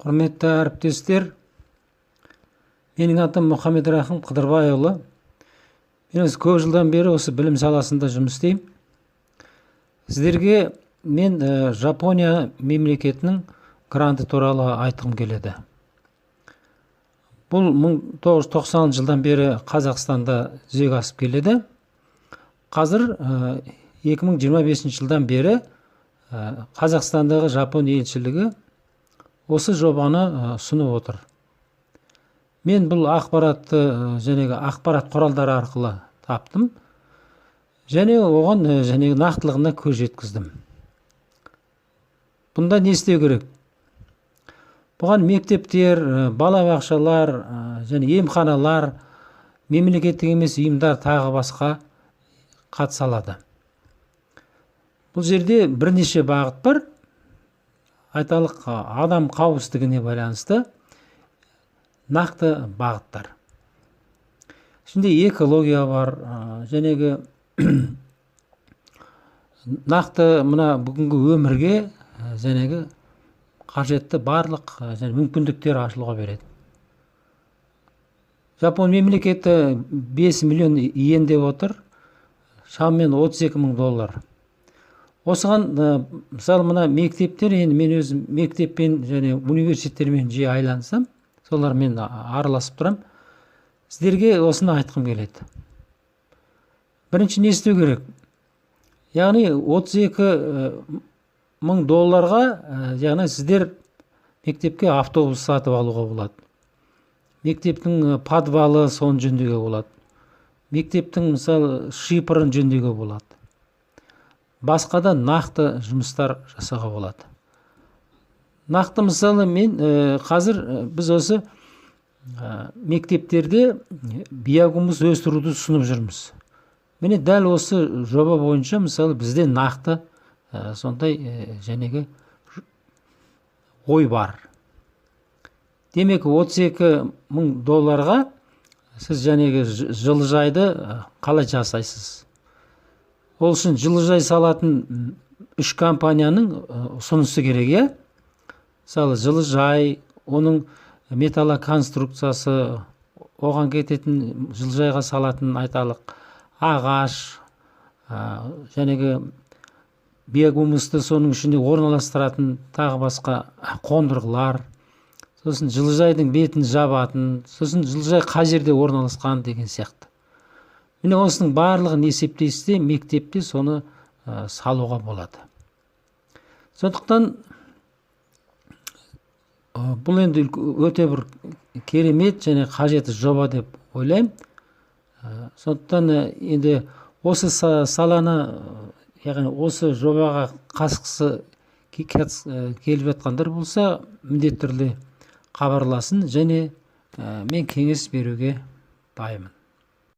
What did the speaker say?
Құрметті әріптестер, менің атым Мұхаммед Рахым Қыдырбайұлы. Мен көп жылдан бері осы білім саласында жұмыс істеймін. Сіздерге мен Жапония мемлекетінің гранты туралы айтқым келеді. Бұл 1990 жылдан бері Қазақстанда жүзеге асып келеді. Қазір 2025 жылдан бері Қазақстандағы Жапон елшілігі осы жобаны ұсынып отыр. Мен бұл ақпаратты ақпарат құралдары арқылы таптым және оған нақтылығына көз жеткіздім. Бұнда не істеу керек? Бұған мектептер, балабақшалар және емханалар, мемлекеттік емес ұйымдар тағы басқа қатыса алады. Бұл жерде бірнеше бағыт бар. Айталық адам қауіпсіздігіне байланысты нақты бағыттар. Şimdi экология бар, нақты мына бүгінгі өмірге қажетті барлық мүмкіндіктер ашылуға береді. Жапон мемлекеті 5 миллион иен деп отыр, шамамен $32,000. Осыған мысалы мына мектептер, енді мен өзім мектеппен және университеттермен жиі айлансам, солармен араласып тұрам. Сіздерге осыны айтқым келеді. Бірінші не істеу керек? Яғни $32,000 сіздер мектепке автобус сатып алуға болады. Мектептің подвалы соны жөндеуге болады. Мектептің мысалы шипырын жөндеуге болады. Басқа да нақты жұмыстар жасауға болады. Нақты мысалы мен қазір біз осы мектептерде биогумус өсіруді ұсынып жүрміз. Міне дәл осы жоба бойынша мысалы бізде нақты сондай ой бар. Демек $32,000 сіз жылыжайды қалай жасайсыз? Ол үшін жылыжай салатын 3 компанияның ұсынысы керек. Мысалы жылыжай, оның металлоконструкциясы, оған кететін жылыжайға салатын айталық ағаш, биогумусты соның ішінде орналастыратын тағы басқа қондырғылар, сосын жылыжайдың бетін жабатын, сосын жылыжай қай жерде орналасқан деген сияқты. Міне осының барлығын есептейсізде мектепте соны салуға болады. Сондықтан бұл енді өте бір керемет және қажетті жоба деп ойлаймын. Сондықтан енді осы саланы, яғни осы жобаға қатысқысы келіп жатқандар болса, міндетті түрде хабарласын және мен кеңес беруге дайынмын.